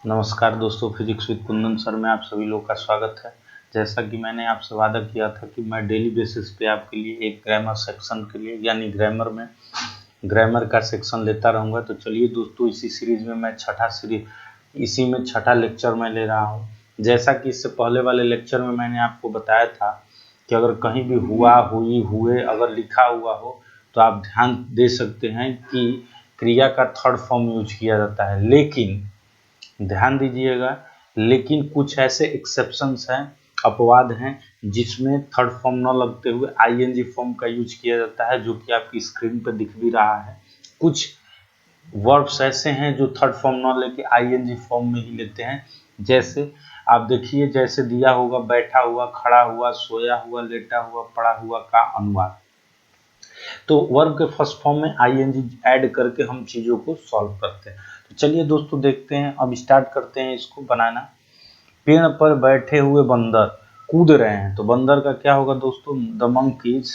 नमस्कार दोस्तों, physics with Kundan sir में आप सभी लोग का स्वागत है। जैसा कि मैंने आपसे वादा किया था कि मैं डेली बेसिस पे आपके लिए एक ग्रामर सेक्शन के लिए यानी ग्रामर में ग्रामर का सेक्शन लेता रहूँगा। तो चलिए दोस्तों, इसी सीरीज में मैं छठा लेक्चर मैं ले रहा हूँ। जैसा कि इससे पहले वाले लेक्चर में मैंने आपको बताया था कि अगर कहीं भी हुआ, हुई, हुए अगर लिखा हुआ हो तो आप ध्यान दे सकते हैं कि क्रिया का थर्ड फॉर्म यूज किया जाता है। लेकिन ध्यान दीजिएगा, लेकिन कुछ ऐसे एक्सेप्शंस हैं, अपवाद हैं, जिसमें थर्ड फॉर्म न लगते हुए आईएनजी फॉर्म का यूज किया जाता है, जो कि आपकी स्क्रीन पर दिख भी रहा है। कुछ वर्ब्स ऐसे हैं जो थर्ड फॉर्म न लेके आईएनजी फॉर्म में ही लेते हैं। जैसे आप देखिए, जैसे दिया होगा बैठा हुआ, खड़ा हुआ, सोया हुआ, लेटा हुआ, पड़ा हुआ का अनुवाद। तो वर्ब के फर्स्ट फॉर्म में आईएनजी ऐड करके हम चीज़ों को सॉल्व करते हैं। तो चलिए दोस्तों देखते हैं, अब स्टार्ट करते हैं इसको बनाना। पेड़ पर बैठे हुए बंदर कूद रहे हैं, तो बंदर का क्या होगा दोस्तों? The monkeys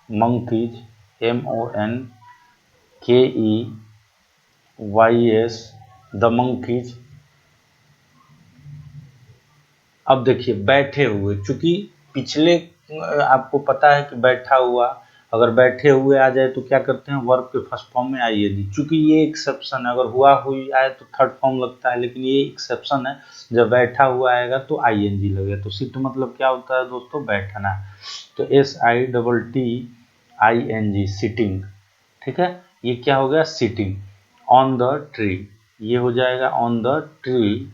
MONKEYS, the monkeys. अब देखिए बैठे हुए, चूंकि पिछले आपको पता है कि बैठा हुआ, अगर बैठे हुए आ जाए तो क्या करते हैं? वर्ब के फर्स्ट फॉर्म में आईएनजी। चूंकि ये एक्सेप्शन है, अगर हुआ हुई आए तो थर्ड फॉर्म लगता है, लेकिन ये एक्सेप्शन है, जब बैठा हुआ आएगा तो आईएनजी लगेगा। तो सिट मतलब क्या होता है दोस्तों? बैठना। तो SITTING, सिटिंग। ठीक है, ये क्या हो गया? सिटिंग। ऑन द ट्री, ये हो जाएगा on the tree,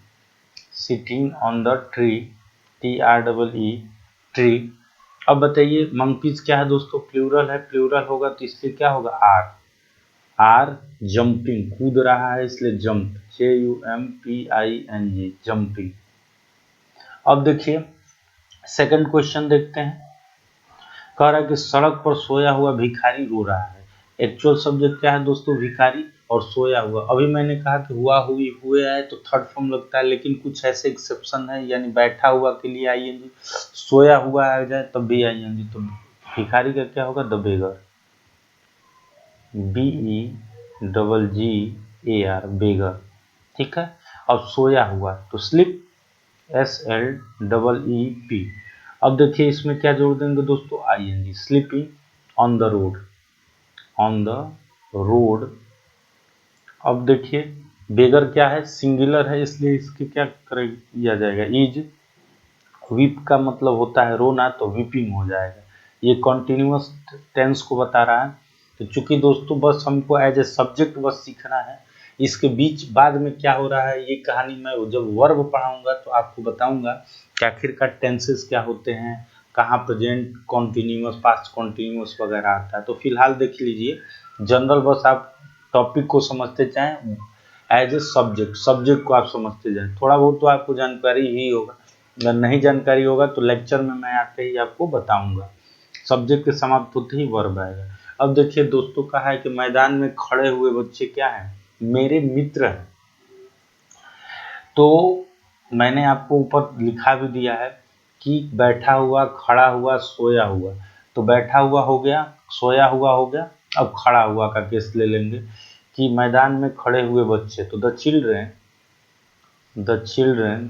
sitting on the tree, TREE, tree. अब बताइए मंकीज क्या है दोस्तों? प्लूरल है, प्लूरल होगा तो इसलिए क्या होगा? आर जंपिंग, कूद रहा है इसलिए जंप, JUMPING, जंपिंग। अब देखिए सेकंड क्वेश्चन देखते हैं। कह रहा है कि सड़क पर सोया हुआ भिखारी रो रहा है। एक्चुअल सब्जेक्ट क्या है दोस्तों? भिखारी और सोया हुआ। अभी मैंने कहा कि हुआ, हुई, हुए आए तो थर्ड फॉर्म लगता है, लेकिन कुछ ऐसे एक्सेप्शन है, यानी बैठा हुआ के लिए आईएनजी, सोया हुआ आ जाए तब भी आईएनजी। तो भिखारी का क्या होगा? द बेगर, BEGGAR, बेगर। ठीक है। अब सोया हुआ तो स्लिप, SLEEP। अब देखिए इसमें क्या जोड़ देंगे दोस्तों? ING, sleeping on the road, on the road. अब देखिए बेगर क्या है? सिंगुलर है, इसलिए इसके क्या किया जाएगा? इज। वीप का मतलब होता है रोना, तो वीपिंग हो जाएगा। ये कॉन्टिन्यूअस टेंस को बता रहा है। तो चूंकि दोस्तों बस हमको एज ए सब्जेक्ट बस सीखना है, इसके बीच बाद में क्या हो रहा है ये कहानी मैं जब वर्ब पढ़ाऊंगा तो आपको बताऊंगा कि आखिरकार टेंसेस क्या होते हैं, कहाँ प्रेजेंट कॉन्टिन्यूअस, पास्ट कॉन्टिन्यूअस वगैरह आता है। तो फिलहाल देख लीजिए, जनरल बस आप टॉपिक को समझते जाएं, एज ए सब्जेक्ट को आप समझते जाएं। थोड़ा बहुत तो आपको जानकारी ही होगा, अगर नहीं जानकारी होगा तो लेक्चर में मैं आते ही आपको बताऊंगा। सब्जेक्ट के समाप्त होते ही वर्ब आएगा। अब देखिए दोस्तों, कहा है कि मैदान में खड़े हुए बच्चे क्या हैं? मेरे मित्र हैं। तो मैंने आपको ऊपर लिखा भी दिया है कि बैठा हुआ, खड़ा हुआ, सोया हुआ। तो बैठा हुआ हो गया, सोया हुआ हो गया। अब खड़ा हुआ का केस ले लेंगे कि मैदान में खड़े हुए बच्चे, तो the children, CHILDREN,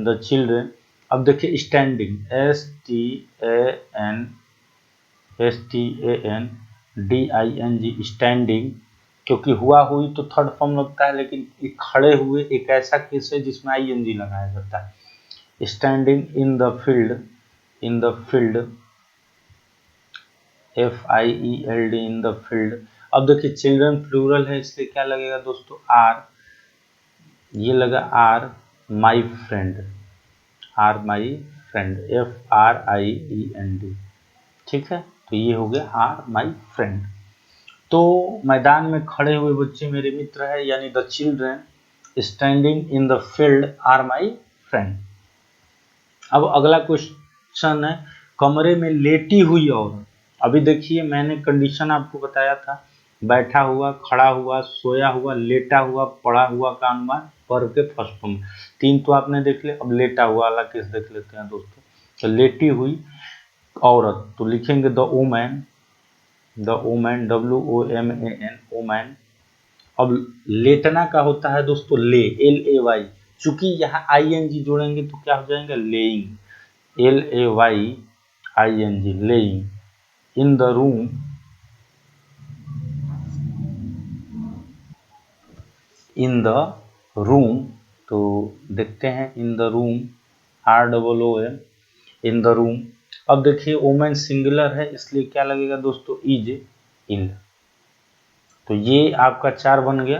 the children. अब देखिए स्टैंडिंग, STANDING, स्टैंडिंग। क्योंकि हुआ, हुई तो थर्ड फॉर्म लगता है, लेकिन खड़े हुए एक ऐसा केस है जिसमें ING लगाया जाता है। Standing in the field, in the field, FIELD, in the field. अब देखिए चिल्ड्रन प्लूरल है, इसलिए क्या लगेगा दोस्तों? आर, ये लगा are my friend, are my friend, FRIEND। ठीक है, तो ये हो गया आर माई फ्रेंड। तो मैदान में खड़े हुए बच्चे मेरे मित्र है, यानी the children standing in the field are my friend. अब अगला क्वेश्चन है, कमरे में लेटी हुई औरत। अभी देखिए मैंने कंडीशन आपको बताया था, बैठा हुआ, खड़ा हुआ, सोया हुआ, लेटा हुआ, पड़ा हुआ का अनुमान वर्ब के फर्स्ट फॉर्म। तीन तो आपने देख लिया, अब लेटा हुआ वाला केस देख लेते हैं दोस्तों। तो लेटी हुई औरत, तो लिखेंगे द वुमन, WOMAN, वुमैन, अब लेटना का होता है दोस्तों ले, LAY, चूंकि यहाँ ING जोड़ेंगे तो क्या हो जाएंगे laying, LAYING, laying. In the room, in the room, तो देखते हैं in the room, ROOM, in the room. अब देखिए वोमेन सिंगुलर है इसलिए क्या लगेगा दोस्तों इज, इल। तो ये आपका 4 बन गया।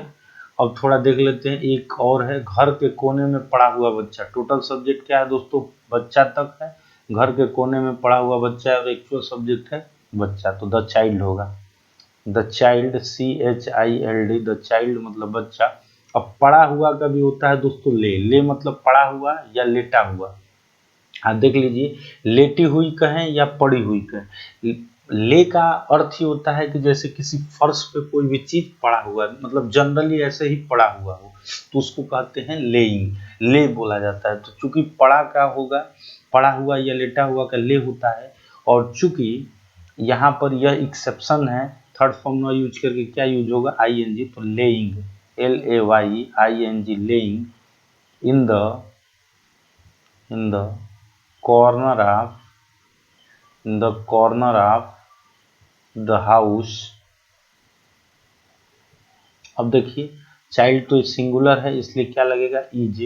अब थोड़ा देख लेते हैं, एक और है, घर के कोने में पड़ा हुआ बच्चा। टोटल सब्जेक्ट क्या है दोस्तों, बच्चा तक है, घर के कोने में पड़ा हुआ बच्चा है और एक्चुअल सब्जेक्ट है बच्चा, तो द चाइल्ड होगा। The child, CHILD, the child मतलब बच्चा। अब पड़ा हुआ का भी होता है दोस्तों ले मतलब पड़ा हुआ या लेटा हुआ। आप देख लीजिए, लेटी हुई कहें या पड़ी हुई कहें, ले का अर्थ ही होता है कि जैसे किसी फर्श पे कोई भी चीज पड़ा हुआ है, मतलब जनरली ऐसे ही पड़ा हुआ हो, तो उसको कहते हैं लेइंग, ले बोला जाता है। तो चूंकि पड़ा का होगा, पड़ा हुआ या लेटा हुआ का ले होता है, और चूंकि यहाँ पर यह एक्सेप्शन है, थर्ड फॉर्म ना यूज करके क्या यूज होगा, ING, तो laying, LAYING, laying in the, in the corner of, in the corner of the house। अब देखिए चाइल्ड तो सिंगुलर है इसलिए क्या लगेगा इज,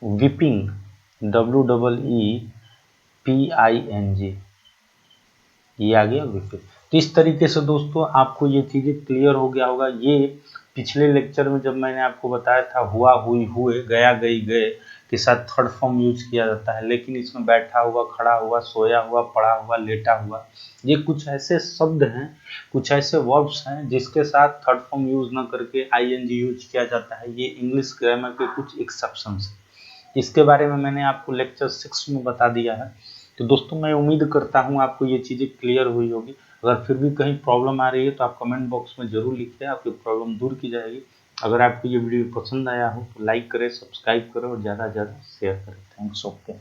वीपिंग, WEEPING, ये आ गया वीपिंग। तो इस तरीके से दोस्तों आपको ये चीजें क्लियर हो गया होगा। ये पिछले लेक्चर में जब मैंने आपको बताया था हुआ, हुई, हुए, गया, गई, गए के साथ थर्ड फॉर्म यूज किया जाता है, लेकिन इसमें बैठा हुआ, खड़ा हुआ, सोया हुआ, पड़ा हुआ, लेटा हुआ, ये कुछ ऐसे शब्द हैं, कुछ ऐसे वर्ब्स हैं जिसके साथ थर्ड फॉर्म यूज ना करके ING यूज किया जाता है। ये इंग्लिश ग्रामर के कुछ एक्सेप्शंस हैं। इसके बारे में मैंने आपको लेक्चर 6 में बता दिया है। तो दोस्तों मैं उम्मीद करता हूँ आपको ये चीज़ें क्लियर हुई होगी। अगर फिर भी कहीं प्रॉब्लम आ रही है तो आप कमेंट बॉक्स में ज़रूर लिखिए, आपकी प्रॉब्लम दूर की जाएगी। अगर आपको ये वीडियो पसंद आया हो तो लाइक करें, सब्सक्राइब करें और ज़्यादा से ज़्यादा शेयर करें। थैंक्स। ओके।